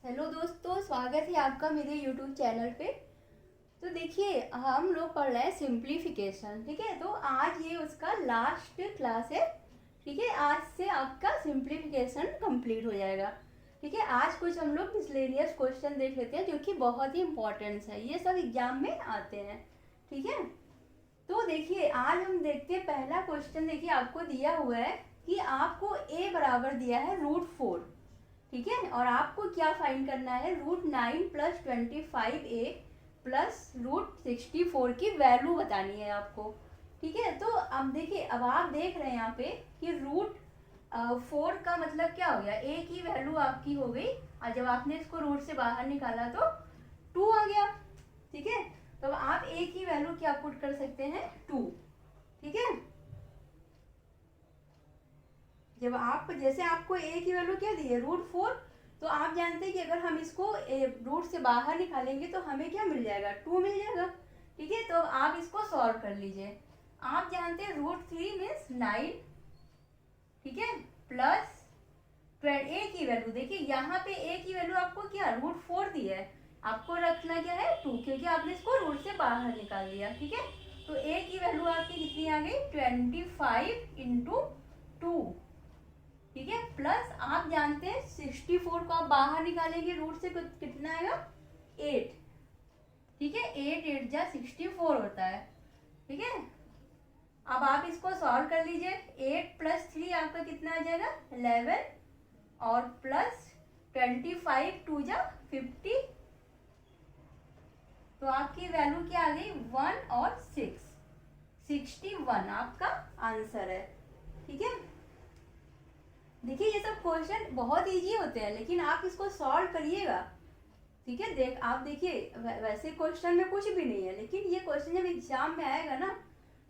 Hello दोस्तों, स्वागत है आपका मेरे यूट्यूब चैनल पे। तो देखिए, हम लोग पढ़ रहे हैं सिंप्लीफिकेशन। ठीक है, तो आज ये उसका लास्ट क्लास है। ठीक है, आज से आपका सिंप्लीफिकेशन कंप्लीट हो जाएगा। ठीक है, आज कुछ हम लोग मिसलेनियस क्वेश्चन देख लेते हैं जो कि बहुत ही इंपॉर्टेंट है, ये सब एग्जाम में आते हैं। ठीक है, तो देखिए आज हम देखते हैं पहला क्वेश्चन। देखिए आपको दिया हुआ है कि आपको a बराबर दिया है √4। ठीक है, और आपको क्या फाइंड करना है, √9 + 25a + √64 की वैल्यू बतानी है आपको। ठीक है, तो अब देखिए, अब आप देख रहे हैं यहाँ पे कि √4 का मतलब क्या हो गया, a की वैल्यू आपकी हो गई, और जब आपने इसको रूट से बाहर निकाला तो 2 आ गया। ठीक है, तो आप a की वैल्यू क्या पुट कर सकते हैं, 2। ठीक है, जब आप जैसे आपको a की वैल्यू क्या दी है, √4, तो आप जानते हैं कि अगर हम इसको रूट से बाहर निकालेंगे तो हमें क्या मिल जाएगा, 2 मिल जाएगा। ठीक है, तो आप इसको सॉल्व कर लीजिए। आप जानते हैं √3 मीन्स 9। ठीक है, प्लस a की वैल्यू, देखिए यहाँ पे a की वैल्यू आपको क्या √4 दी है, आपको रखना क्या है 2, क्योंकि आपने इसको रूट से बाहर निकाल दिया। ठीक है, तो a की वैल्यू आपकी कितनी आ गई, 25 × 2। ठीक है, प्लस आप जानते हैं 64 को आप बाहर निकालेंगे रूट से, कितना आएगा, 8। ठीक है, 8 8 जा 64 होता है। ठीक है, अब आप इसको सॉल्व कर लीजिए। 8 + 3 आपका कितना आ जाएगा, 11, और प्लस 25 2 जा 50, तो आपकी वैल्यू क्या आ गई, 1 और 6, 61 आपका आंसर है। ठीक है, देखिए ये सब क्वेश्चन बहुत इजी होते हैं, लेकिन आप इसको सॉल्व करिएगा। ठीक है, आप देखिए वैसे क्वेश्चन में कुछ भी नहीं है, लेकिन ये क्वेश्चन जब एग्जाम में आएगा ना,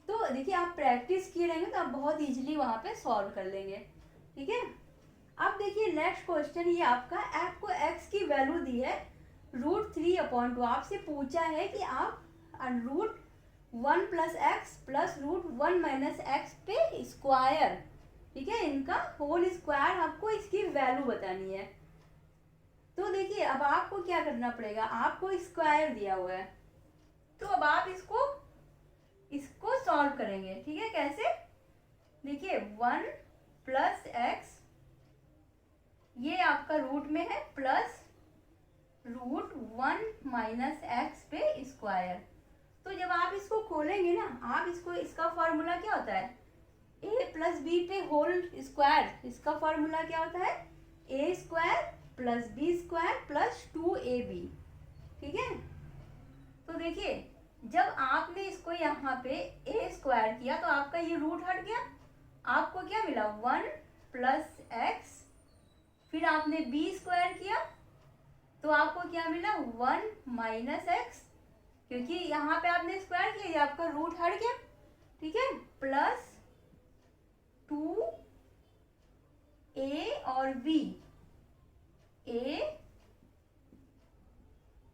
तो देखिए आप प्रैक्टिस किए रहेंगे तो आप बहुत इजीली वहां पे सॉल्व कर लेंगे। ठीक है, अब देखिए नेक्स्ट क्वेश्चन, ये आपको x की वैल्यू दी है √3/2। आपसे पूछा है कि आप √1 + x + √1 - x पे स्क्वायर, ठीक है, इनका होल स्क्वायर आपको इसकी वैल्यू बतानी है। तो देखिए अब आपको क्या करना पड़ेगा, आपको स्क्वायर दिया हुआ है, तो अब आप इसको सॉल्व करेंगे। ठीक है, कैसे, देखिए 1 + x, ये आपका रूट में है, प्लस √1 - x पे स्क्वायर। तो जब आप इसको खोलेंगे ना, आप इसका फॉर्मूला क्या होता है, a + b पे होल स्क्वायर, इसका फॉर्मूला क्या होता है, a² + b² + 2ab। ठीक है, तो देखिए जब आपने इसको यहाँ पे a² किया तो आपका ये रूट हट गया, आपको क्या मिला, 1 + x, फिर आपने b² किया तो आपको क्या मिला, 1 - x, क्योंकि यहाँ पे आपने स्क्वायर किया, ये आपका रूट हट गया। ठीक है, प्लस 2a और b, a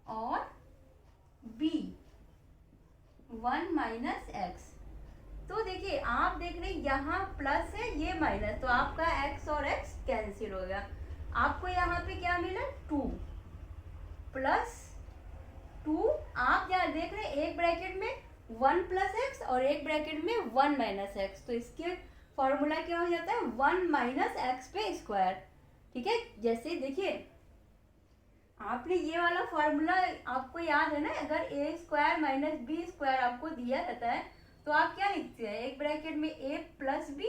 और b, 1 - x। तो देखिए आप देख रहे हैं यहाँ प्लस है, ये माइनस, तो आपका x और x कैंसिल हो गया। आपको यहाँ पे क्या मिला, 2 + 2, आप यहाँ देख रहे हैं एक ब्रैकेट में 1 + x और एक ब्रैकेट में 1 - x, तो इसके फॉर्मूला क्या हो जाता है, 1 - x पे स्क्वायर। ठीक है, जैसे देखिए आपने ये वाला फॉर्मूला आपको याद है ना, अगर a² - b² आपको दिया रहता है तो आप क्या लिखते हैं, एक ब्रैकेट में a + b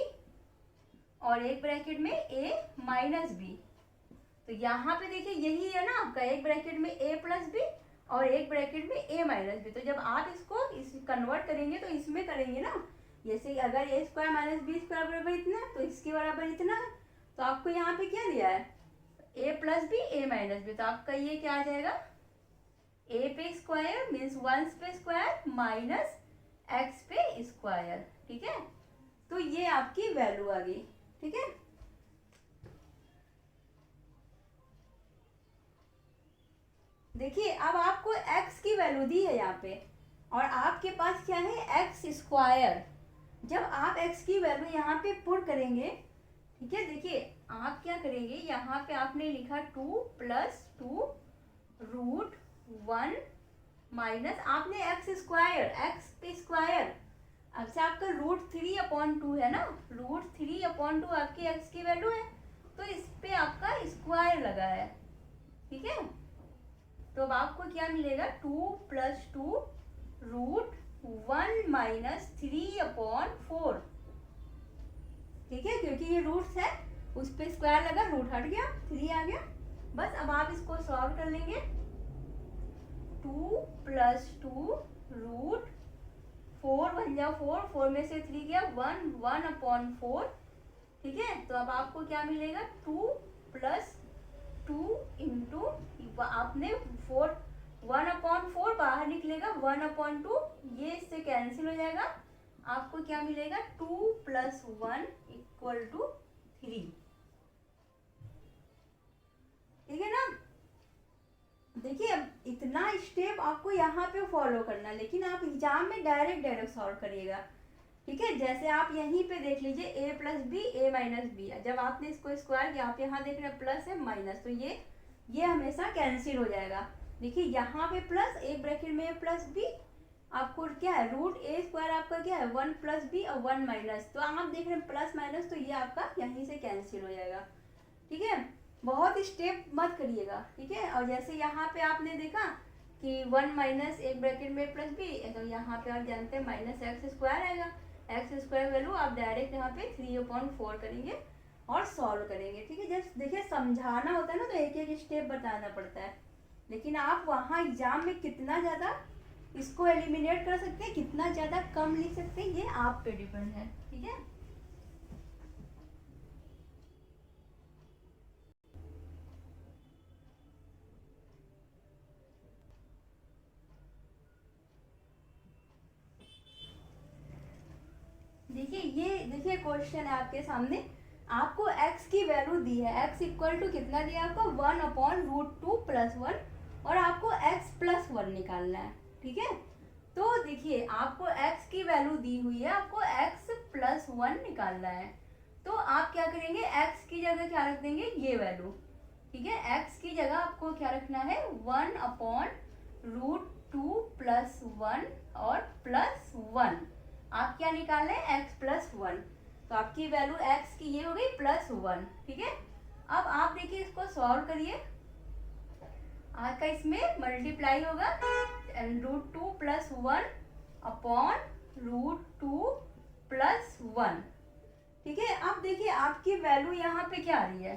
और एक ब्रैकेट में a - b। तो यहाँ पे देखिए यही है ना आपका, एक ब्रैकेट में a + b और एक ब्रैकेट में a - b। तो जब आप इसको कन्वर्ट करेंगे तो इसमें करेंगे ना, जैसे अगर a² - b² बराबर इतना तो इसके बराबर इतना है, तो आपको यहाँ पे क्या दिया है, a + b a - b, तो आपका ये क्या आ जाएगा, a पे स्क्वायर मीन्स 1 पे स्क्वायर माइनस x पे स्क्वायर। ठीक है, तो ये आपकी वैल्यू आ गई। ठीक है, देखिए अब आपको x की वैल्यू दी है यहाँ पे, और आपके पास क्या है, x²। जब आप x की वैल्यू यहाँ पे पुट करेंगे, ठीक है, देखिए आप क्या करेंगे, यहाँ पे आपने लिखा 2 + 2 रूट 1 माइनस आपने एक्स स्क्वायर, एक्स पे स्क्वायर, अब से आपका √3/2 है ना, √3/2 आपकी एक्स की वैल्यू है, तो इस पे आपका स्क्वायर लगा है, ठीक है। तो अब आपको क्या मिलेगा, 2 + 2 रूट 1 माइनस 3/4, ठीक है, क्योंकि ये रूट्स है उस पे स्क्वायर लगा, रूट हट गया, 3 आ गया। बस अब आप इसको सॉल्व कर लेंगे, 2 + 2 रूट 4 बन जाओ 4, 4 में से 3 गया 1, 1/4, ठीक है। तो अब आपको क्या मिलेगा, 2 + 2 इंटू आपने 4, 1/4 बाहर निकलेगा, 1/2 ये इससे कैंसिल हो जाएगा, आपको क्या मिलेगा, 2 + 1 = 3, ठीक है ना। देखिए अब इतना स्टेप आपको यहाँ पे फॉलो करना है, लेकिन आप एग्जाम में डायरेक्ट सॉल्व करिएगा, ठीक है। जैसे आप यहीं पे देख लीजिए a + b a - b, जब आपने इसको स्क्वायर किया, आप यहाँ देख रहे हैं प्लस है माइनस, तो ये हमेशा कैंसिल हो जाएगा। देखिए यहाँ पे प्लस, एक ब्रैकेट में a + b, आपको क्या है, √a² आपका क्या है 1 + b और 1 माइनस, तो आप देख रहे हैं प्लस माइनस, तो ये आपका यहीं से कैंसिल हो जाएगा, ठीक है। बहुत स्टेप मत करिएगा, ठीक है। और जैसे यहाँ पे आपने देखा कि 1 माइनस एक ब्रैकेट में + b, तो यहाँ पे आप जानते हैं -x² आएगा, x² वैल्यू आप डायरेक्ट यहाँ पे 3/4 करेंगे और सॉल्व करेंगे, ठीक है। जस्ट देखिए समझाना होता है ना, तो एक एक स्टेप बताना पड़ता है, लेकिन आप वहाँ एग्जाम में कितना ज़्यादा इसको एलिमिनेट कर सकते हैं, कितना ज़्यादा कम लिख सकते हैं, ये आप पे डिपेंड है, ठीक है। देखिए क्वेश्चन है आपके सामने, आपको x की वैल्यू दी है, x = कितना दिया आपको, 1/√2 + 1, और आपको x + 1 निकालना है, ठीक है। तो देखिए आपको x की वैल्यू दी हुई है, आपको x + 1 निकालना है, तो आप क्या करेंगे, x की जगह क्या रख देंगे, ये वैल्यू, ठीक है। x की जगह आपको क्या रखना है, 1/√2 + 1 और +1, आप क्या निकाल रहे हैं, x + 1, तो आपकी वैल्यू x की ये हो गई +1, ठीक है। अब आप देखिए इसको सॉल्व करिए, आपका इसमें मल्टीप्लाई होगा, √2 + 1/√2 + 1, ठीक है। अब देखिए आपकी वैल्यू यहाँ पे क्या आ रही है,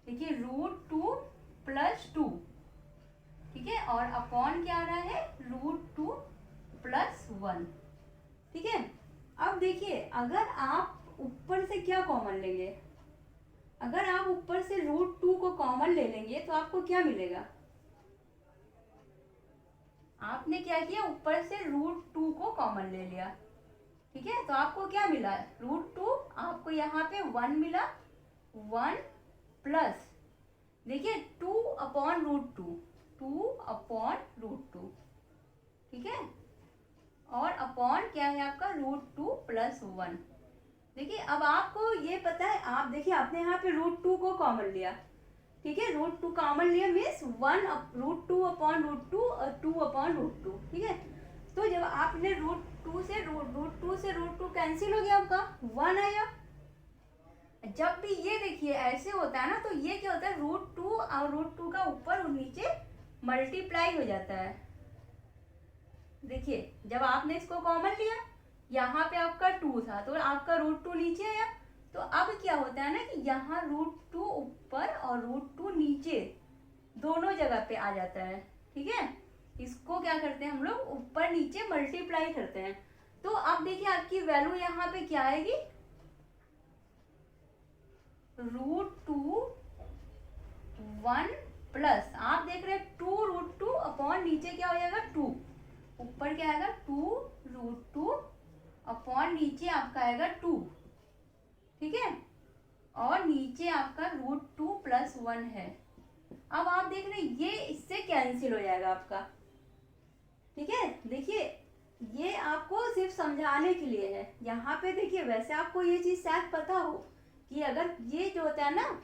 देखिए √2 + 2, ठीक है, और अपॉन क्या आ रहा है, √2 + 1, ठीक है। अब देखिए अगर आप ऊपर से क्या कॉमन लेंगे, अगर आप ऊपर से √2 को कॉमन ले लेंगे तो आपको क्या मिलेगा, आपने क्या किया, ऊपर से √2 को कॉमन ले लिया, ठीक है, तो आपको क्या मिला, √2, आपको यहाँ पे 1 मिला, 1 प्लस देखिए 2/√2, 2/√2, ठीक है, और अपॉन क्या है आपका, √2 + 1। देखिए अब आपको ये पता है, आप देखिए आपने यहाँ पे √2 को कॉमन लिया, ठीक है, √2 कॉमन लिया मीन्स 1√2/√2 और 2/√2, ठीक है। तो जब आपने √2 से √2 कैंसिल हो गया, आपका 1 आया। जब भी ये देखिए ऐसे होता है ना, तो ये क्या होता है, √2 और √2 का ऊपर और नीचे मल्टीप्लाई हो जाता है। देखिए जब आपने इसको कॉमन लिया, यहाँ पे आपका 2 था, तो आपका √2 नीचे आया, तो अब क्या होता है ना कि यहाँ √2 ऊपर और √2 नीचे दोनों जगह पे आ जाता है, ठीक है। इसको क्या करते हैं हम लोग, ऊपर नीचे मल्टीप्लाई करते हैं। तो अब देखिए आपकी वैल्यू यहाँ पे क्या आएगी, √2 1 प्लस, आप देख रहे हैं 2√2 अपॉन नीचे क्या हो जाएगा 2, ऊपर क्या आएगा 2√2 अपॉन नीचे आपका आएगा 2, ठीक है, और नीचे आपका √2 + 1 है। अब आप देख रहे हैं ये इससे कैंसिल हो जाएगा आपका, ठीक है। देखिए ये आपको सिर्फ समझाने के लिए है, यहाँ पे देखिए वैसे आपको ये चीज शायद पता हो कि अगर ये जो होता है ना,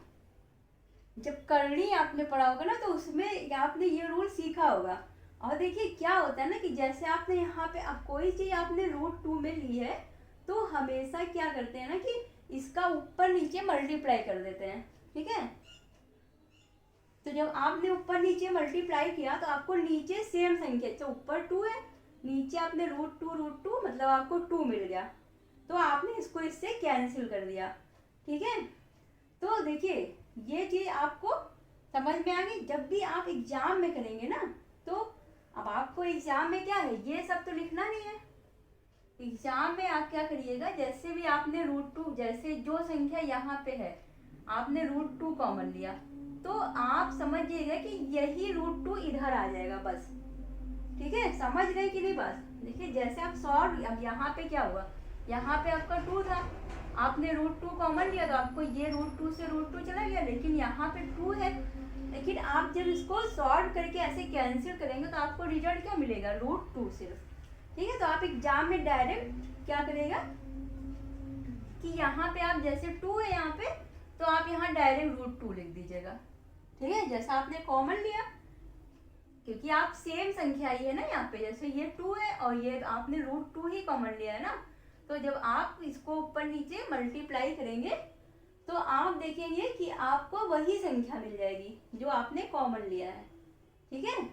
जब करनी आपने पढ़ा होगा ना तो उसमें आपने ये रूल सीखा होगा। और देखिए क्या होता है ना कि जैसे आपने यहाँ पे अब कोई चीज़ आपने √2 में ली है तो हमेशा क्या करते हैं ना कि इसका ऊपर नीचे मल्टीप्लाई कर देते हैं, ठीक है। तो जब आपने ऊपर नीचे मल्टीप्लाई किया तो आपको नीचे सेम संख्या, तो ऊपर 2 है, नीचे आपने √2 मतलब आपको 2 मिल गया, तो आपने इसको इससे कैंसिल कर दिया, ठीक है। तो देखिए ये चीज़ आपको समझ में आ गई। जब भी आप एग्जाम में करेंगे ना तो अब आपको एग्जाम में क्या है, ये सब तो लिखना नहीं है। एग्जाम में आप क्या करिएगा, जैसे भी आपने √2, जैसे जो संख्या यहाँ पे है आपने √2 कॉमन लिया तो आप समझिएगा कि यही √2 इधर आ जाएगा बस, ठीक है। समझ गए कि नहीं बात। देखिए जैसे आप सॉल्व, अब यहाँ पे क्या हुआ, यहाँ पे आपका 2 था, आपने √2 कॉमन लिया तो आपको ये √2 से √2 चला गया, लेकिन यहाँ पे 2 है। लेकिन आप जब इसको सॉल्व करके ऐसे कैंसिल करेंगे तो आपको रिजल्ट क्या मिलेगा, √2 सिर्फ, ठीक है। तो आप एग्जाम में डायरेक्ट क्या करेगा कि यहाँ पे आप जैसे 2 है यहाँ पे तो आप यहाँ डायरेक्ट √2 लिख दीजिएगा, ठीक है, जैसा आपने कॉमन लिया, क्योंकि आप सेम संख्या ही है ना यहाँ पे, जैसे ये 2 है और ये आपने √2 ही कॉमन लिया है ना, तो जब आप इसको ऊपर नीचे मल्टीप्लाई करेंगे तो आप देखेंगे कि आपको वही संख्या मिल जाएगी जो आपने कॉमन लिया है, ठीक है।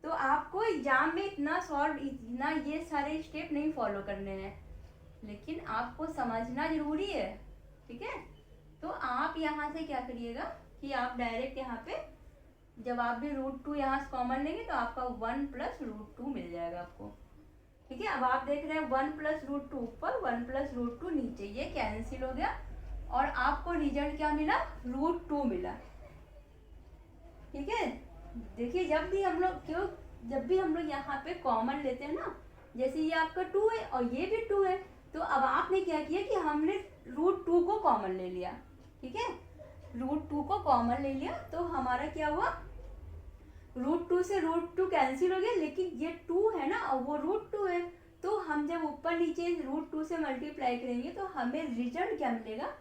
तो आपको एग्जाम में इतना ये सारे स्टेप नहीं फॉलो करने हैं, लेकिन आपको समझना जरूरी है, ठीक है। तो आप यहाँ से क्या करिएगा कि आप डायरेक्ट यहाँ पे जब आप भी √2 यहाँ से कॉमन लेंगे तो आपका 1 + √2 मिल जाएगा आपको, ठीक है। अब आप देख रहे हैं 1 + √2 ऊपर, 1 + √2 नीचे, ये कैंसिल हो गया और आपको रिजल्ट क्या मिला, √2 मिला, ठीक है। देखिए जब भी हम लोग यहाँ पे कॉमन लेते हैं ना, जैसे ये आपका 2 है और ये भी 2 है, तो अब आपने क्या किया कि हमने √2 को कॉमन ले लिया, ठीक है। √2 को कॉमन ले लिया तो हमारा क्या हुआ, √2 से √2 कैंसिल हो गया, लेकिन ये 2 है ना और वो √2 है, तो हम जब ऊपर नीचे √2 से मल्टीप्लाई करेंगे तो हमें रिजल्ट क्या मिलेगा,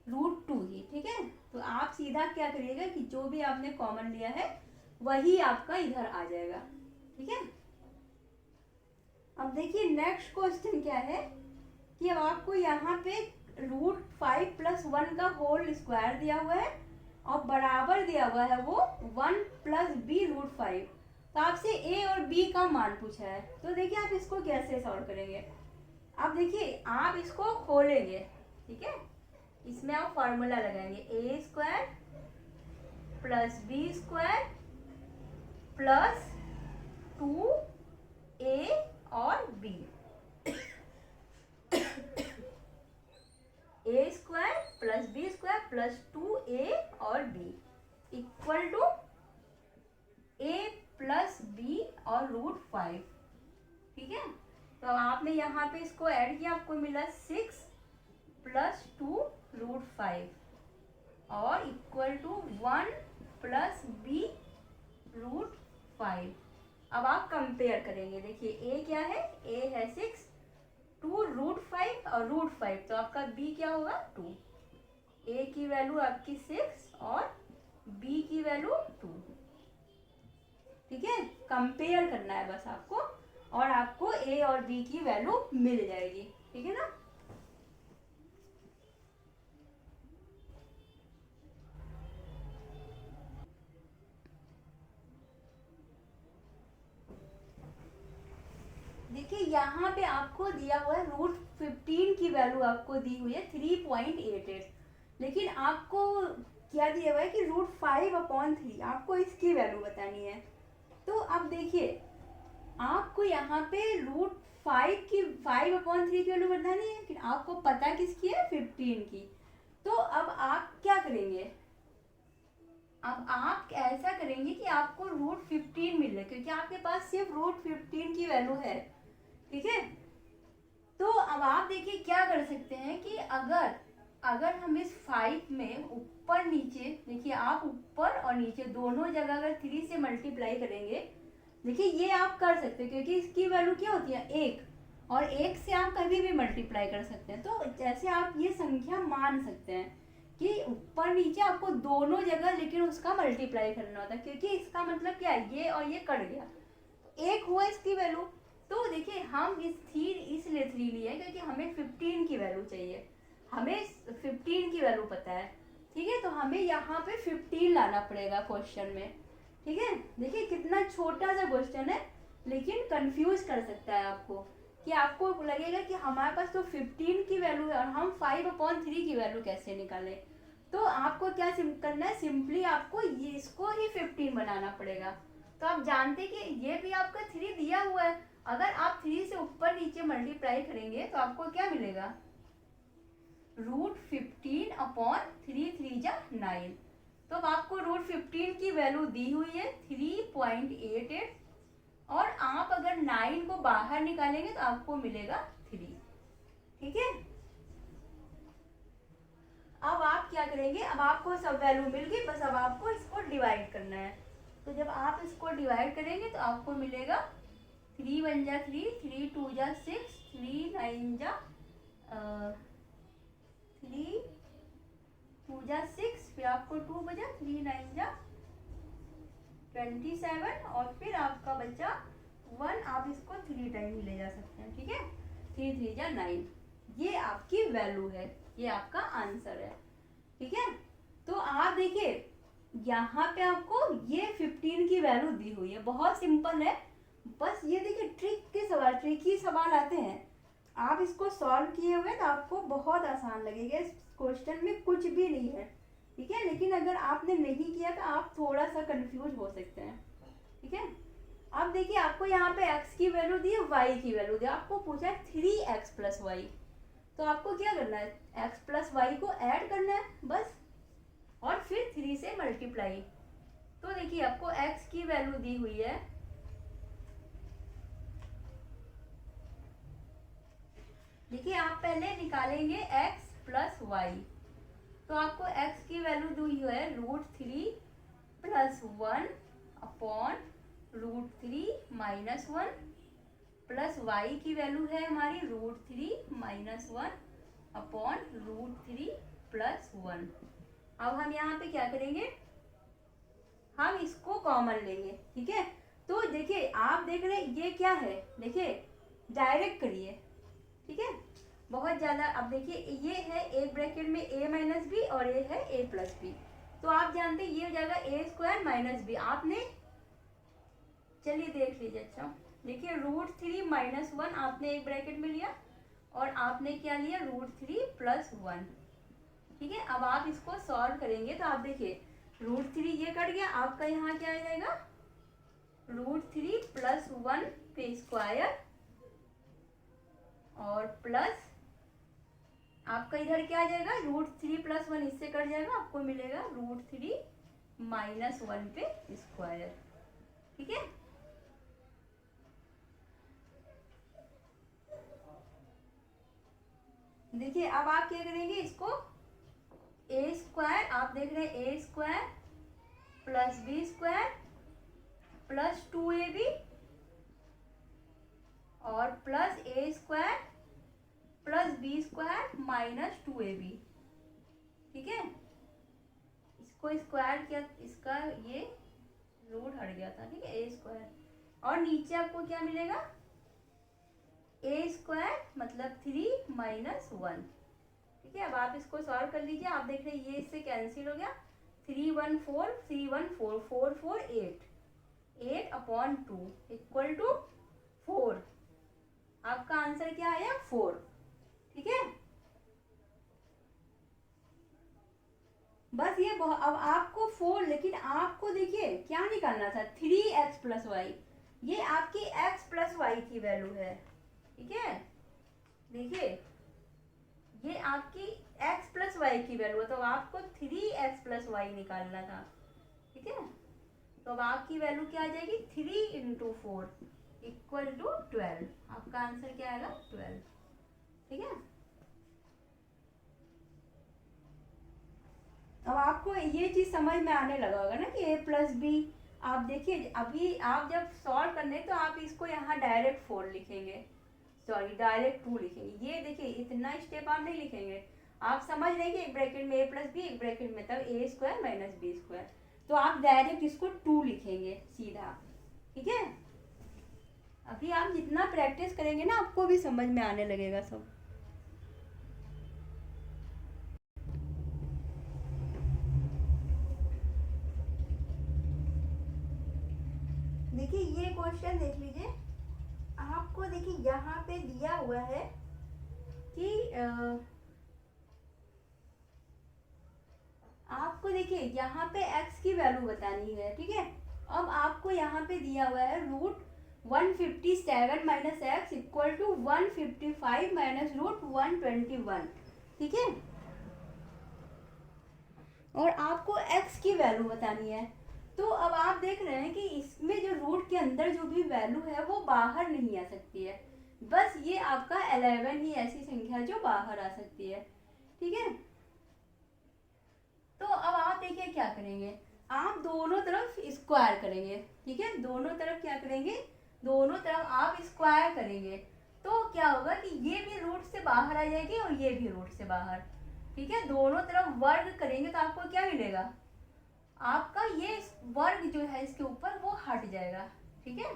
√2 ही, ठीक है। तो आप सीधा क्या करिएगा कि जो भी आपने कॉमन लिया है वही आपका इधर आ जाएगा, ठीक है। अब देखिए नेक्स्ट क्वेश्चन क्या है कि अब आपको यहाँ पे √5 + 1 का होल स्क्वायर दिया हुआ है और बराबर दिया हुआ है वो 1 + b √5। तो आपसे a और b का मान पूछा है, तो देखिए आप इसको कैसे सॉल्व करेंगे। अब देखिए आप इसको खोलेंगे, ठीक है, इसमें आप फॉर्मूला लगाएंगे a² + b² + 2a और b, a² + b² + 2a और b equal to a + b और √5, ठीक है। तो आपने यहाँ पे इसको ऐड किया, आपको मिला 6 + 2 √5 और इक्वल टू 1 + b √5। अब आप कंपेयर करेंगे, देखिए a क्या है, a है 6, 2 √5 और √5, तो आपका b क्या होगा 2, a की वैल्यू आपकी 6 और b की वैल्यू 2, ठीक है। कंपेयर करना है बस आपको और आपको a और b की वैल्यू मिल जाएगी, ठीक है ना। देखिए यहाँ पे आपको दिया हुआ है √15 की वैल्यू आपको दी हुई है 3.88, लेकिन आपको क्या दिया हुआ है कि √5/3 आपको इसकी वैल्यू बतानी है। तो अब देखिए आपको यहाँ पे √5 की 5/3 की वैल्यू बतानी है, लेकिन आपको पता किसकी है, 15 की। तो अब आप क्या करेंगे, अब आप ऐसा करेंगे कि आपको √15 मिल रहा है क्योंकि आपके पास सिर्फ √15 की वैल्यू है, ठीक है। तो अब आप देखिए क्या कर सकते हैं कि अगर हम इस 5 में ऊपर नीचे, देखिए आप ऊपर और नीचे दोनों जगह अगर 3 से मल्टीप्लाई करेंगे, देखिए ये आप कर सकते हैं क्योंकि इसकी वैल्यू क्या होती है 1, और 1 से आप कभी भी मल्टीप्लाई कर सकते हैं। तो जैसे आप ये संख्या मान सकते हैं कि ऊपर नीचे आपको दोनों जगह लेकिन उसका मल्टीप्लाई करना होता है, क्योंकि इसका मतलब क्या है, ये और ये कट गया, एक हुआ इसकी वैल्यू। तो देखिए हम इसलिए 3 लिए क्योंकि हमें 15 की वैल्यू चाहिए, हमें 15 की वैल्यू पता है, ठीक है। तो हमें यहाँ पे 15 लाना पड़ेगा क्वेश्चन में, ठीक है। देखिए कितना छोटा सा क्वेश्चन है लेकिन कंफ्यूज कर सकता है आपको, कि आपको लगेगा कि हमारे पास तो 15 की वैल्यू है और हम 5/3 की वैल्यू कैसे निकालें। तो आपको क्या करना है, सिंपली आपको ये इसको ही 15 बनाना पड़ेगा। तो आप जानते कि ये भी आपका 3 दिया हुआ है, अगर आप 3 से ऊपर नीचे मल्टीप्लाई करेंगे तो आपको क्या मिलेगा, √15/3 3 जा 9। तो अब आपको √15 की वैल्यू दी हुई है 3.88, और आप अगर 9 को बाहर निकालेंगे तो आपको मिलेगा 3, ठीक है। अब आप क्या करेंगे, अब आपको सब वैल्यू मिल गई, बस अब आपको इसको डिवाइड करना है। तो जब आप इसको डिवाइड करेंगे तो आपको मिलेगा 3 1 जा 3, 3 2 जा 6, 3 9 जा 3 2 जा 6, फिर आपको 2 बचा, 3 9 जा 27, और फिर आपका बचा 1, आप इसको 3 टाइम ले जा सकते हैं, ठीक है। 3 3 जा 9, ये आपकी वैल्यू है, ये आपका आंसर है, ठीक है। तो आप देखिए यहाँ पे आपको ये 15 की वैल्यू दी हुई है, बहुत सिंपल है। बस ये देखिए ट्रिकी सवाल आते हैं, आप इसको सॉल्व किए हुए तो आपको बहुत आसान लगेगा, इस क्वेश्चन में कुछ भी नहीं है, ठीक है। लेकिन अगर आपने नहीं किया तो आप थोड़ा सा कंफ्यूज हो सकते हैं, ठीक है। अब देखिए आपको यहाँ पे x की वैल्यू दी है, y की वैल्यू दी है, आपको पूछा है 3x + y, तो आपको क्या करना है, x + y को ऐड करना है बस, और फिर 3 से मल्टीप्लाई। तो देखिए आपको x की वैल्यू दी हुई है, देखिए आप पहले निकालेंगे x + y, तो आपको x की वैल्यू दी हुई है √3 + 1/√3 - 1, प्लस y की वैल्यू है हमारी √3 - 1/√3 + 1। अब हम यहाँ पे क्या करेंगे, हम इसको कॉमन लेंगे, ठीक है। तो देखिए आप देख रहे हैं ये क्या है, देखिए डायरेक्ट करिए, ठीक है, बहुत ज़्यादा। अब देखिए ये है एक ब्रैकेट में a - b और ये है a + b, तो आप जानते हैं ये हो जाएगा a² - b। आपने चलिए देख लीजिए, अच्छा देखिए √3 - 1 आपने एक ब्रैकेट में लिया और आपने क्या लिया √3 + 1, ठीक है। अब आप इसको सॉल्व करेंगे तो आप देखिए √3 ये कट गया, आपका यहाँ क्या आ जाएगा √3 + 1 पे स्क्वायर, और प्लस आपका इधर क्या आ जाएगा √3 + 1 इससे कट जाएगा, आपको मिलेगा √3 - 1 पे स्क्वायर, ठीक है। देखिए अब आप क्या करेंगे, इसको a², आप देख रहे हैं a² + b² + 2ab और प्लस a² + b² - 2ab, ठीक है। इसको स्क्वायर किया, इसका ये रूट हट गया था, ठीक है, a², और नीचे आपको क्या मिलेगा a² मतलब 3 - 1, ठीक है। अब आप इसको सॉल्व कर लीजिए, आप देख रहे हैं ये इससे कैंसिल हो गया, 3 1 4 3 1 4 4 4 8 8/2 = 4, आपका आंसर क्या आया 4, ठीक है। बस ये अब आपको 4, लेकिन आपको देखिए क्या निकालना था 3x + y, ये आपकी x + y की वैल्यू है, ठीक है। देखिए ये आपकी x + y की वैल्यू है, तो आपको 3x + y निकालना था, ठीक है। तो अब आपकी वैल्यू क्या आ जाएगी 3 × 4 = 12, आपका आंसर क्या आएगा 12, ठीक है। अब आपको ये चीज समझ में आने लगा होगा ना कि a + b, आप देखिए अभी आप जब सॉल्व करने तो आप इसको यहाँ डायरेक्ट 4 लिखेंगे, सॉरी डायरेक्ट 2 लिखेंगे। ये देखिए इतना स्टेप आप नहीं लिखेंगे, आप समझ रहे हैं कि एक ब्रैकेट में a प्लस बी, एक ब्रैकेट में तब ए स्क्वायर माइनस बी स्क्वायर, तो आप डायरेक्ट इसको 2 लिखेंगे सीधा, ठीक है। अभी आप जितना प्रैक्टिस करेंगे ना आपको भी समझ में आने लगेगा सब। देखिए ये क्वेश्चन देख लीजिए, आपको देखिए यहाँ पे दिया हुआ है कि आपको देखिए यहाँ पे x की वैल्यू बतानी है, ठीक है। अब आपको यहाँ पे दिया हुआ है root 157 minus x equal to 155 minus root 121, ठीक है। और आपको x की वैल्यू बतानी है। तो अब आप देख रहे हैं कि इसमें जो रूट के अंदर जो भी वैल्यू है वो बाहर नहीं आ सकती है, बस ये आपका 11 ही ऐसी संख्या जो बाहर आ सकती है, ठीक है। तो अब आप देखिए क्या करेंगे, आप दोनों तरफ स्क्वायर करेंगे, ठीक है। दोनों तरफ क्या करेंगे, दोनों तरफ आप स्क्वायर करेंगे, तो क्या होगा कि ये भी रूट से बाहर आ जाएगी और ये भी रूट से बाहर, ठीक है। दोनों तरफ वर्ग करेंगे तो आपको क्या मिलेगा, आपका ये वर्ग जो है इसके ऊपर वो हट जाएगा, ठीक है।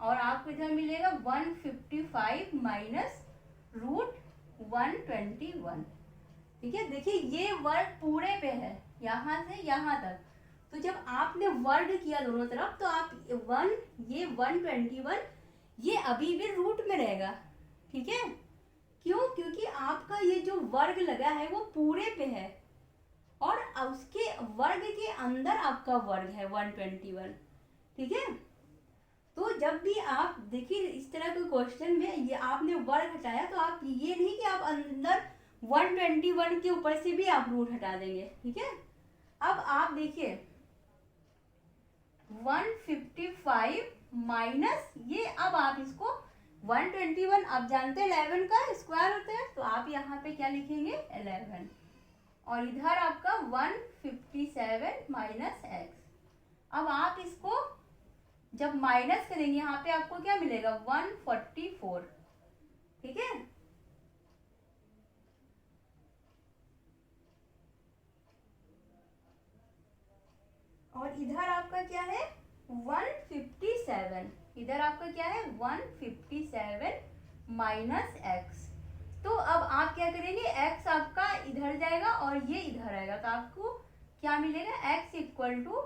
और आपको इधर मिलेगा 155 माइनस रूट 121, ठीक है। देखिए ये वर्ग पूरे पे है यहाँ से यहाँ तक, तो जब आपने वर्ग किया दोनों तरफ तो आप ये 121 ये अभी भी रूट में रहेगा, ठीक है। क्यों, क्योंकि आपका ये जो वर्ग लगा है वो पूरे पे है और उसके वर्ग के अंदर आपका वर्ग है 121, ठीक है। तो जब भी आप देखिए इस तरह के क्वेश्चन में ये आपने वर्ग हटाया तो आप ये नहीं कि आप अंदर 121 के ऊपर से भी आप रूट हटा देंगे, ठीक है। अब आप देखिए 155 माइनस ये, अब आप इसको 121, आप जानते हैं 11 का स्क्वायर होता है, तो आप यहाँ पे क्या लिखेंगे 11, और इधर आपका 157 माइनस एक्स। अब आप इसको जब माइनस करेंगे यहाँ पे आपको क्या मिलेगा 144, ठीक है। और इधर आपका क्या है 157, इधर आपका क्या है 157 माइनस एक्स। तो अब आप क्या करेंगे, x आपका इधर जाएगा और ये इधर आएगा, तो आपको क्या मिलेगा x इक्वल टू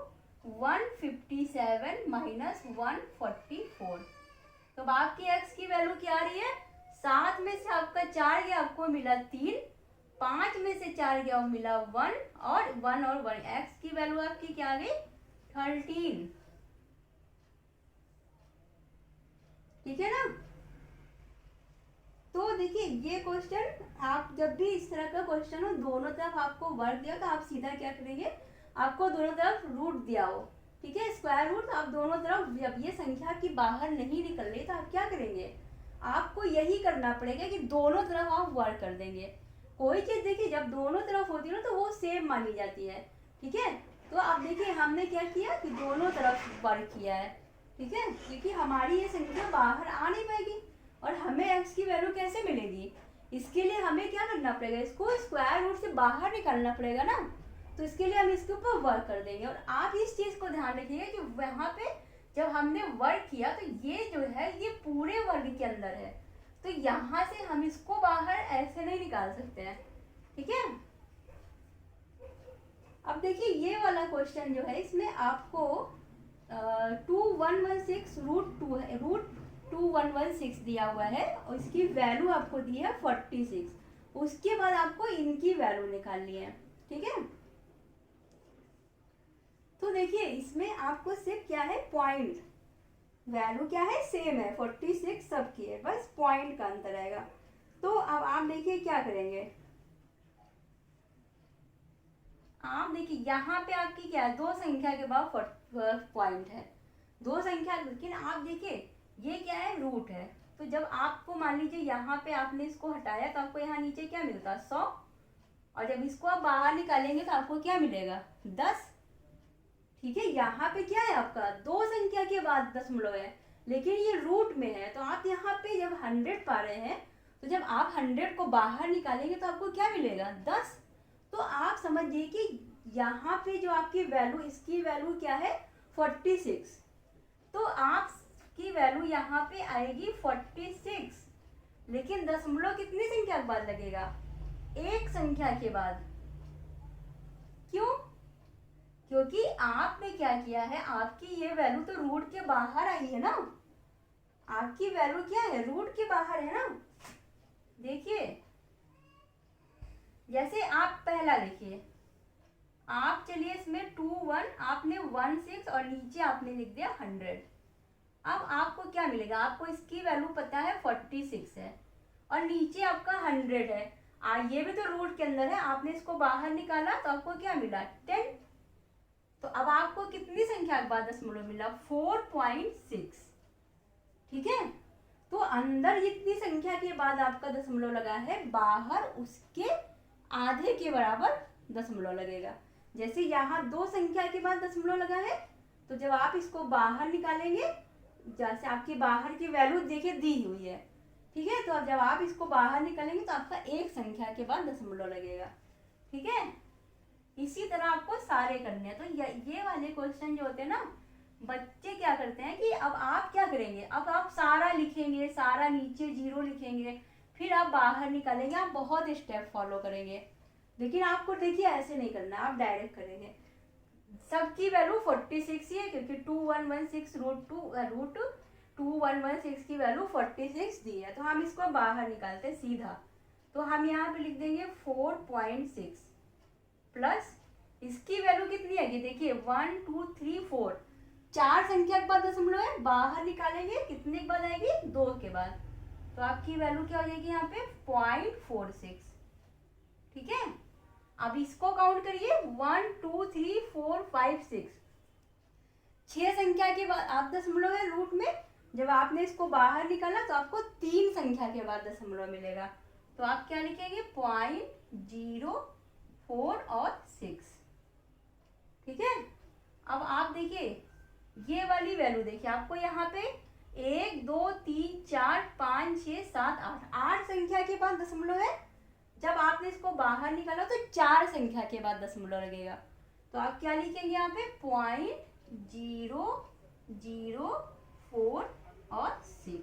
157 माइनस 144। तो अब आपकी x की वैल्यू क्या आ रही है, 7 में से आपका 4 गया आपको मिला 3, 5 में से 4 गया मिला 1, और 1 और 1 x की वैल्यू आपकी क्या आ गई 13, ठीक है ना। तो देखिए ये क्वेश्चन आप जब भी इस तरह का क्वेश्चन हो दोनों तरफ आपको वर्ग दिया तो आप सीधा क्या करेंगे, आपको दोनों तरफ रूट दिया हो, ठीक है, स्क्वायर रूट, आप दोनों तरफ जब ये संख्या की बाहर नहीं निकल रही तो आप क्या करेंगे, आपको यही करना पड़ेगा कि दोनों तरफ आप वर्ग कर देंगे। कोई चीज देखिए जब दोनों तरफ होती है ना तो वो सेम मानी जाती है, ठीक है। तो अब देखिए हमने क्या किया कि दोनों तरफ वर्ग किया है, ठीक है, क्योंकि हमारी ये संख्या बाहर आ नहीं पाएगी और हमें x की वैल्यू कैसे मिलेगी, इसके लिए हमें क्या करना पड़ेगा, इसको स्क्वायर रूट से बाहर निकालना पड़ेगा ना, तो इसके लिए हम इसके ऊपर वर्क कर देंगे। और आप इस चीज को ध्यान रखिएगा कि वहां पे जब हमने वर्क किया तो ये जो है ये पूरे वर्ग के अंदर है, तो यहाँ से हम इसको बाहर ऐसे नहीं निकाल सकते हैं, ठीक है। अब देखिए ये वाला क्वेश्चन जो है इसमें आपको 2116 रूट 2 है, रूट 2116 दिया हुआ है और इसकी वैल्यू आपको दी है 46, उसके बाद आपको इनकी वैल्यू निकालनी है, ठीक है। तो देखिए इसमें आपको सिर्फ क्या है पॉइंट, वैल्यू क्या है सेम है 46 सबकी है, बस पॉइंट का अंतर आएगा। तो अब आप देखिए क्या करेंगे, आप देखिए यहाँ पे आपकी क्या है, दो संख्या के बाद पॉइंट है, दो संख्या, लेकिन आप देखिए ये क्या है रूट है, तो जब आपको मान लीजिए यहाँ पे आपने इसको हटाया तो आपको यहाँ नीचे क्या मिलता 100, और जब इसको आप बाहर निकालेंगे तो आपको क्या मिलेगा 10, ठीक है। यहाँ पे क्या है आपका दो संख्या के बाद दशमलव है, लेकिन ये रूट में है। तो आप यहाँ पे जब 100 पा रहे हैं, तो जब आप 100 को बाहर निकालेंगे तो आपको क्या मिलेगा, 10। तो आप समझिए कि यहाँ पे जो आपकी वैल्यू, इसकी वैल्यू क्या है, 46। तो आपकी वैल्यू यहाँ पे आएगी 46, लेकिन दशमलव कितनी संख्या के बाद लगेगा, एक संख्या के बाद। क्यों? क्योंकि आपने क्या किया है, आपकी ये वैल्यू तो रूट के बाहर आई है ना, आपकी वैल्यू क्या है, रूट के बाहर है ना। देखिए जैसे आप पहला देखिए, आप चलिए इसमें 2 1, आपने 1 6 और नीचे आपने लिख दिया 100। अब आपको क्या मिलेगा, आपको इसकी वैल्यू पता है 46 है और नीचे आपका 100 है। ये भी तो रूट के अंदर है, आपने इसको बाहर निकाला तो आपको क्या मिला, 10। तो अब आपको कितनी संख्या के बाद दशमलव मिला, 4.6। ठीक है, तो अंदर जितनी संख्या के बाद आपका दशमलव लगा है, बाहर उसके आधे के बराबर दशमलव लगेगा। जैसे यहाँ 2 संख्या के बाद दशमलव लगा है, तो जब आप इसको बाहर निकालेंगे, जैसे आपकी बाहर की वैल्यू देखिए दी हुई है, ठीक है, तो जब आप इसको बाहर निकालेंगे तो आपका एक संख्या के बाद दशमलव लगेगा। ठीक है, इसी तरह आपको सारे करने हैं। तो ये वाले क्वेश्चन जो होते हैं ना, बच्चे क्या करते हैं कि अब आप क्या करेंगे, अब आप सारा लिखेंगे, सारा नीचे 0 लिखेंगे, फिर आप बाहर निकालेंगे, आप बहुत स्टेप फॉलो करेंगे। लेकिन आपको देखिए ऐसे नहीं करना, आप डायरेक्ट करेंगे। सबकी वैल्यू 46 ही है, क्योंकि 2116 रूट 2116 की वैल्यू 46 दी है। तो हम इसको बाहर निकालते हैं सीधा। तो हम यहाँ पे लिख देंगे 4.6 प्लस इसकी वैल्यू कितनी आएगी, देखिए 1 2 3 4, 4 संख्या के बाद दशमलव है, बाहर निकालेंगे कितने के बाद आएगी, 2 के बाद। तो आपकी वैल्यू क्या हो जाएगी यहाँ पे 0.46। ठीक है, अब इसको काउंट करिए, 1 2 3 4 5 6, 6 संख्या के बाद आप दशमलव है रूट में, जब आपने इसको बाहर निकाला तो आपको 3 संख्या के बाद दशमलव मिलेगा। तो आप क्या लिखेंगे, 0.04 और 6। ठीक है, अब आप देखिए ये वाली वैल्यू देखिए, आपको यहाँ पे 1 2 3 4 5 6 7 8, 8 संख्या के बाद दशमलव है। जब आपने इसको बाहर निकाला तो 4 संख्या के बाद दशमलव लगेगा। तो आप क्या लिखेंगे यहाँ पे, 0.004 और 6।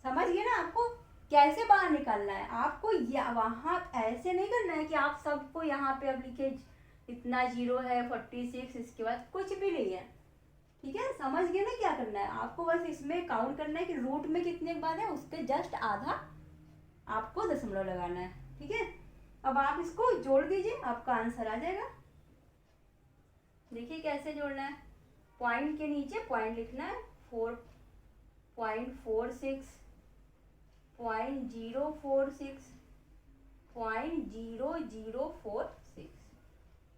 समझ गए ना, आपको कैसे बाहर निकालना है। आपको वहाँ ऐसे नहीं करना है कि आप सबको यहाँ पे अब लिखे इतना 0 है 46, इसके बाद कुछ भी नहीं है। ठीक है, समझ गए ना क्या करना है। आपको बस इसमें काउंट करना है कि रूट में कितने के बाद है, उसके जस्ट आधा आपको दशमलव लगाना है। ठीक है, अब आप इसको जोड़ दीजिए, आपका आंसर आ जाएगा। देखिए कैसे जोड़ना है, पॉइंट के नीचे पॉइंट लिखना है, 4.46, 0.046, 0.0046।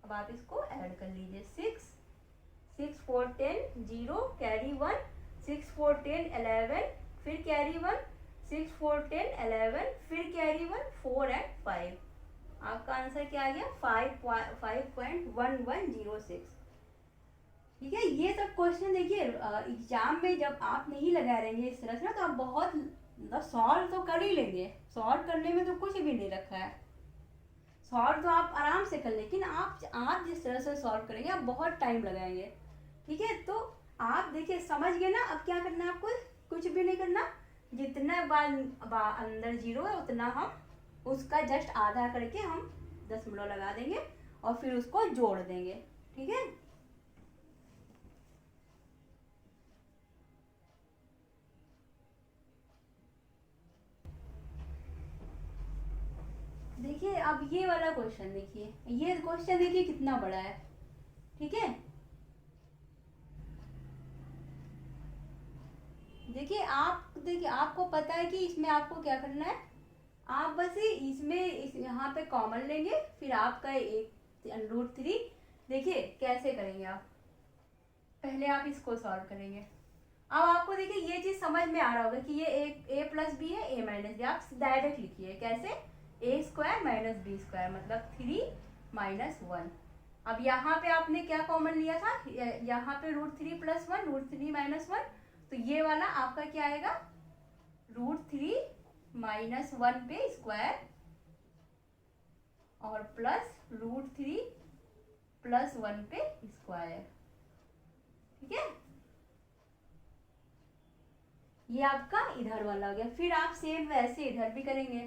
अब आप इसको ऐड कर लीजिए, 6 6 4 10 0 कैरी 1, 6 4 10 11 फिर कैरी 1, 6 4 10 11 फिर कैरी 1, 4 and 5। आपका आंसर क्या आ गया, 5.1106। ठीक है, ये सब क्वेश्चन देखिए एग्जाम में जब आप नहीं लगा रहेंगे इस तरह से ना, तो आप बहुत सॉल्व तो कर ही लेंगे। सॉल्व करने में तो कुछ भी नहीं रखा है, सॉल्व तो आप आराम से कर, लेकिन आप जिस तरह से सॉल्व करेंगे आप बहुत टाइम लगाएंगे। ठीक है, तो आप देखिए समझ गए ना। अब क्या करना है आपको, कुछ भी नहीं करना, जितना बार अंदर 0 है उतना हम उसका जस्ट आधा करके हम दशमलव लगा देंगे और फिर उसको जोड़ देंगे। ठीक है, देखिए अब ये वाला क्वेश्चन देखिए, ये क्वेश्चन देखिए कितना बड़ा है। ठीक है, देखिए आपको पता है कि इसमें आपको क्या करना है, आप बस इसमें यहाँ पे कॉमन लेंगे, फिर आपका एक √3। देखिए कैसे करेंगे आप, पहले आप इसको सॉल्व करेंगे। अब आपको देखिए ये चीज समझ में आ रहा होगा कि ये a प्लस बी है, a माइनस बी। आप डायरेक्ट लिखिए कैसे, a square minus B square मतलब 3 माइनस 1। अब यहाँ पे आपने क्या कॉमन लिया था, यहाँ पे √3 + 1, √3 - 1, तो ये वाला आपका क्या आएगा, √3 - 1 पे स्क्वायर और प्लस √3 + 1 पे स्क्वायर। ठीक है, ये आपका इधर वाला हो गया। फिर आप सेम वैसे इधर भी करेंगे।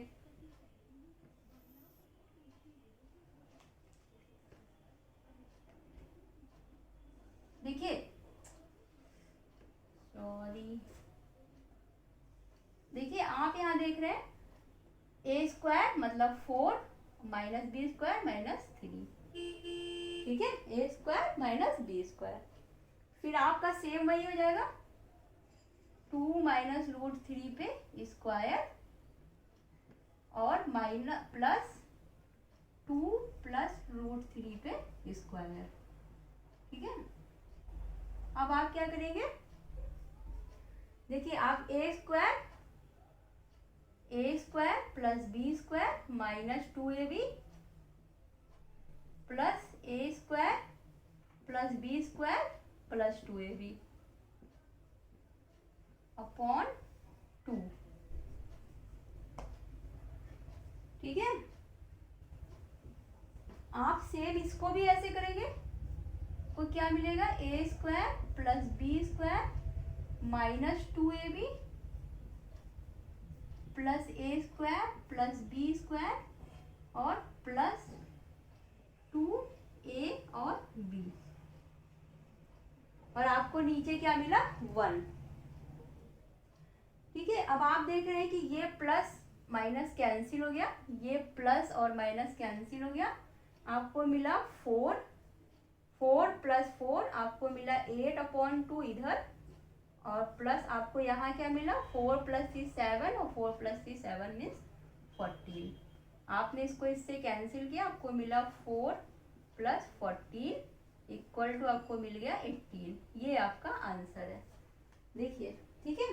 देखिए, सॉरी, देखिए आप यहाँ देख रहे हैं a² मतलब 4 - b² - 3। ठीक है, a² - b²। फिर आपका सेम वही हो जाएगा, 2 - √3 पे स्क्वायर और प्लस 2 + √3 पे स्क्वायर। ठीक है, अब आप क्या करेंगे, देखिए आप a² + b² - 2ab plus a² + b² + 2ab upon 2। ठीक है, आप सेम इसको भी ऐसे करेंगे तो क्या मिलेगा, a² + b² - 2ab plus a² + b² और प्लस 2a और b, और आपको नीचे क्या मिला, 1। ठीक है, अब आप देख रहे हैं कि ये प्लस माइनस कैंसिल हो गया, ये प्लस और माइनस कैंसिल हो गया, आपको मिला 4 + 4 आपको मिला 8/2 इधर, और प्लस आपको यहाँ क्या मिला, 4 + 3 7 और 4 + 3 7 मीन्स 14। आपने इसको इससे कैंसिल किया, आपको मिला 4 + 14 = आपको मिल गया 18। ये आपका आंसर है। देखिए, ठीक है,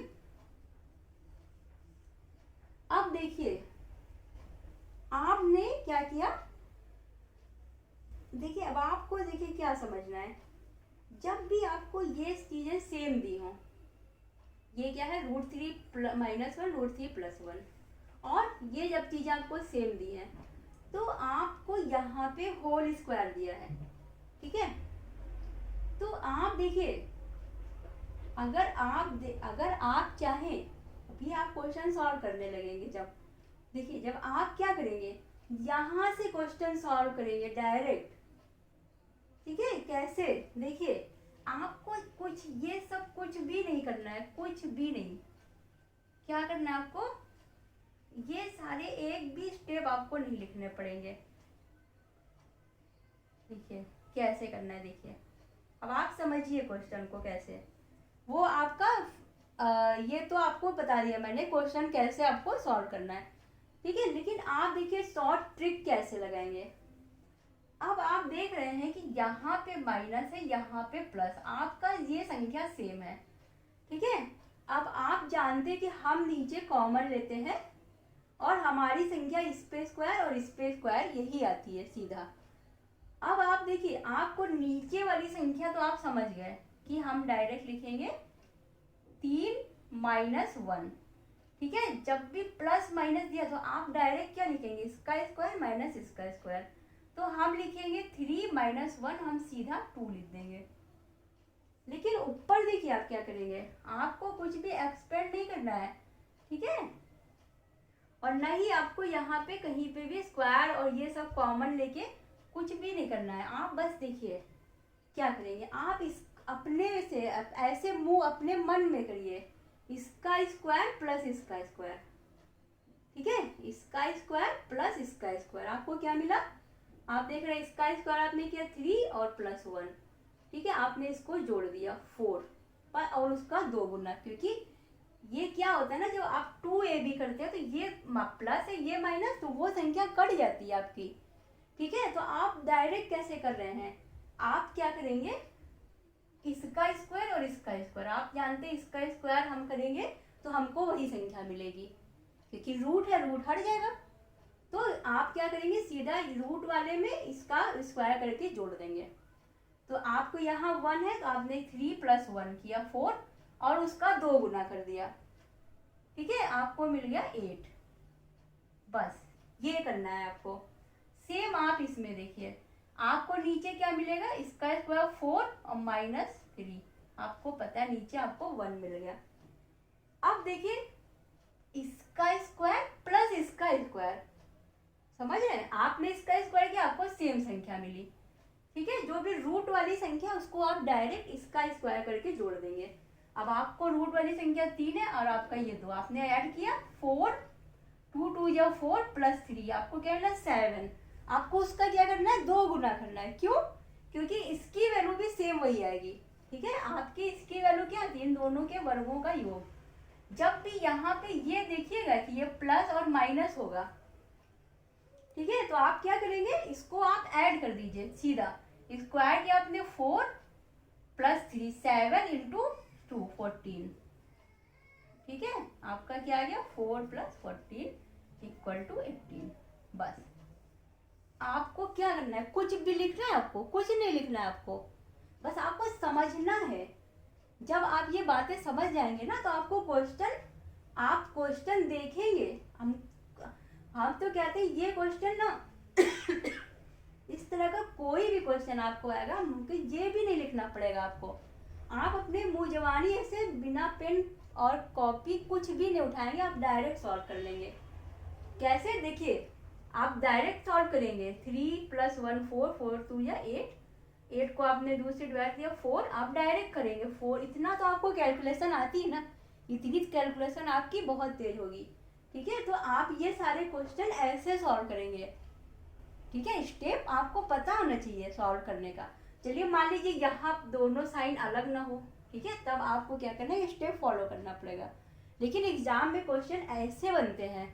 अब देखिए आपने क्या किया, देखिए अब आपको देखिए क्या समझना है, जब भी आपको ये चीजें सेम दी हो, ये क्या है, √3 - 1 √3 + 1, और ये जब चीजें आपको सेम दी है तो आपको यहाँ पे होल स्क्वायर दिया है। ठीक है, तो आप देखिए, अगर आप चाहें, अभी आप क्वेश्चन सॉल्व करने लगेंगे, जब देखिए जब आप क्या करेंगे, यहाँ से क्वेश्चन सॉल्व करेंगे डायरेक्ट। ठीक है, कैसे, देखिए आपको कुछ ये सब कुछ भी नहीं करना है, कुछ भी नहीं। क्या करना है आपको, ये सारे एक भी स्टेप आपको नहीं लिखने पड़ेंगे। देखिए कैसे करना है, देखिए अब आप समझिए क्वेश्चन को कैसे, वो आपका ये तो आपको बता दिया मैंने क्वेश्चन कैसे आपको सॉल्व करना है। ठीक है, लेकिन आप देखिए शॉर्ट ट्रिक कैसे लगाएंगे। अब आप देख रहे हैं कि यहाँ पे माइनस है, यहाँ पे प्लस, आपका ये संख्या सेम है। ठीक है, अब आप जानते हैं कि हम नीचे कॉमन लेते हैं और हमारी संख्या इस पे स्क्वायर और इस पे स्क्वायर यही आती है सीधा। अब आप देखिए, आपको नीचे वाली संख्या तो आप समझ गए कि हम डायरेक्ट लिखेंगे 3 - 1। ठीक है, जब भी प्लस माइनस दिया तो आप डायरेक्ट क्या लिखेंगे, इसका स्क्वायर माइनस इसका स्क्वायर, तो हम लिखेंगे 3 - 1, हम सीधा 2 लिख देंगे। लेकिन ऊपर देखिए आप क्या करेंगे, आपको कुछ भी एक्सपेंड नहीं करना है। ठीक है, और न ही आपको यहाँ पे कहीं पे भी स्क्वायर और ये सब कॉमन लेके कुछ भी नहीं करना है। आप बस देखिए क्या करेंगे, आप इस अपने से ऐसे मुंह अपने मन में करिए, इसका स्क्वायर प्लस इसका स्क्वायर। ठीक है, इसका स्क्वायर प्लस इसका स्क्वायर, आपको क्या मिला, आप देख रहे हैं इसका स्क्वायर आपने किया 3 और प्लस 1। ठीक है, आपने इसको जोड़ दिया 4 और उसका 2 गुना, क्योंकि ये क्या होता है ना, जब आप 2ab करते हैं तो ये प्लस है ये माइनस, तो वो संख्या कट जाती है आपकी। ठीक है, तो आप डायरेक्ट कैसे कर रहे हैं, आप क्या करेंगे, इसका स्क्वायर और इसका स्क्वायर, आप जानते हैं इसका स्क्वायर हम करेंगे तो हमको वही संख्या मिलेगी, क्योंकि रूट है, रूट हट जाएगा। तो आप क्या करेंगे, सीधा रूट वाले में इसका स्क्वायर करके जोड़ देंगे। तो आपको यहाँ 1 है तो आपने 3 + 1 किया 4, और उसका 2 गुना कर दिया, ठीक है, आपको मिल गया 8। बस ये करना है आपको। सेम आप इसमें देखिए, आपको नीचे क्या मिलेगा, इसका स्क्वायर 4 और -3, आपको पता है नीचे आपको 1 मिल गया। अब देखिए इसका स्क्वायर प्लस इसका स्क्वायर, समझ रहे हैं, आपने इसका स्क्वायर किया, आपको सेम संख्या मिली, ठीक है। जो भी रूट वाली संख्या उसको आप डायरेक्ट इसका स्क्वायर करके जोड़ देंगे। अब आपको रूट वाली संख्या 3 है और आपका ये 2, आपने ऐड किया 4, 2 2 या 4 प्लस 3, आपको क्या मिला 7। आपको उसका क्या करना है, 2 गुना करना है। क्यों? क्योंकि इसकी वैल्यू भी सेम वही आएगी, ठीक है। आपकी इसकी वैल्यू क्या आती है, इन दोनों के वर्गों का योग। जब भी यहाँ पे ये देखिएगा कि ये प्लस और माइनस होगा, ठीक है, तो आप क्या करेंगे, इसको आप ऐड कर दीजिए सीधा। स्क्वायर किया आपने 4 प्लस 3, 7 इंटू 2 14, ठीक है। आपका क्या आ गया 4 प्लस 14 इक्वल टू 18। बस आपको क्या करना है, कुछ भी लिखना है आपको, कुछ नहीं लिखना है आपको, बस आपको समझना है। जब आप ये बातें समझ जाएंगे ना तो आपको आप क्वेश्चन देखेंगे, हम तो कहते हैं ये क्वेश्चन ना इस तरह का कोई भी क्वेश्चन आपको आएगा, मुमकिन ये भी नहीं लिखना पड़ेगा आपको। आप अपने मुंह जवानी ऐसे बिना पेन और कॉपी कुछ भी नहीं उठाएंगे, आप डायरेक्ट सॉल्व कर लेंगे। कैसे, देखिए आप डायरेक्ट सॉल्व करेंगे। 3 + 1 4, 4 2 या 8 को आपने 2 से डिवाइड किया 4, आप डायरेक्ट करेंगे 4। इतना तो आपको कैलकुलेशन आती है ना, इतनी कैलकुलेशन आपकी बहुत तेज होगी, ठीक है। तो आप ये सारे क्वेश्चन ऐसे सॉल्व करेंगे, ठीक है। स्टेप आपको पता होना चाहिए सॉल्व करने का। चलिए मान लीजिए यहाँ दोनों साइन अलग ना हो, ठीक है, तब आपको क्या करना है, स्टेप फॉलो करना पड़ेगा। लेकिन एग्जाम में क्वेश्चन ऐसे बनते हैं,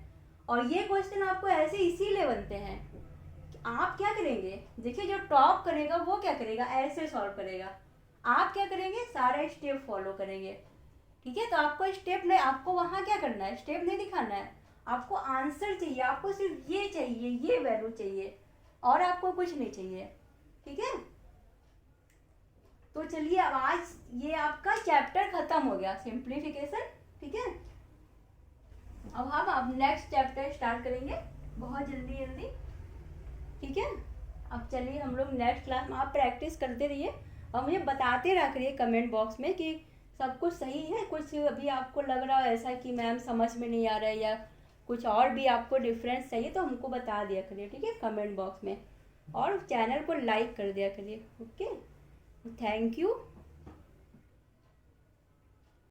और ये क्वेश्चन आपको ऐसे इसीलिए बनते हैं कि आप क्या करेंगे, देखिए जो टॉप करेगा वो क्या करेगा, ऐसे सॉल्व करेगा। आप क्या करेंगे, सारा स्टेप फॉलो करेंगे, ठीक है। तो आपको स्टेप नहीं, आपको वहाँ क्या करना है, स्टेप नहीं दिखाना है, आपको आंसर चाहिए, आपको सिर्फ ये चाहिए, ये वैल्यू चाहिए, और आपको कुछ नहीं चाहिए, ठीक है। तो चलिए अब आज ये आपका चैप्टर खत्म हो गया, सिंप्लीफिकेशन, ठीक है। अब हम नेक्स्ट चैप्टर स्टार्ट करेंगे बहुत जल्दी जल्दी, ठीक है। अब चलिए हम लोग नेक्स्ट क्लास में, आप प्रैक्टिस करते रहिए और मुझे बताते रहा करिए कमेंट बॉक्स में कि सब कुछ सही है, कुछ अभी आपको लग रहा है ऐसा कि मैम समझ में नहीं आ रहा है या कुछ और भी आपको डिफरेंस चाहिए तो हमको बता दिया करिए, ठीक है, कमेंट बॉक्स में। और चैनल को लाइक कर दिया करिए, ओके, थैंक यू।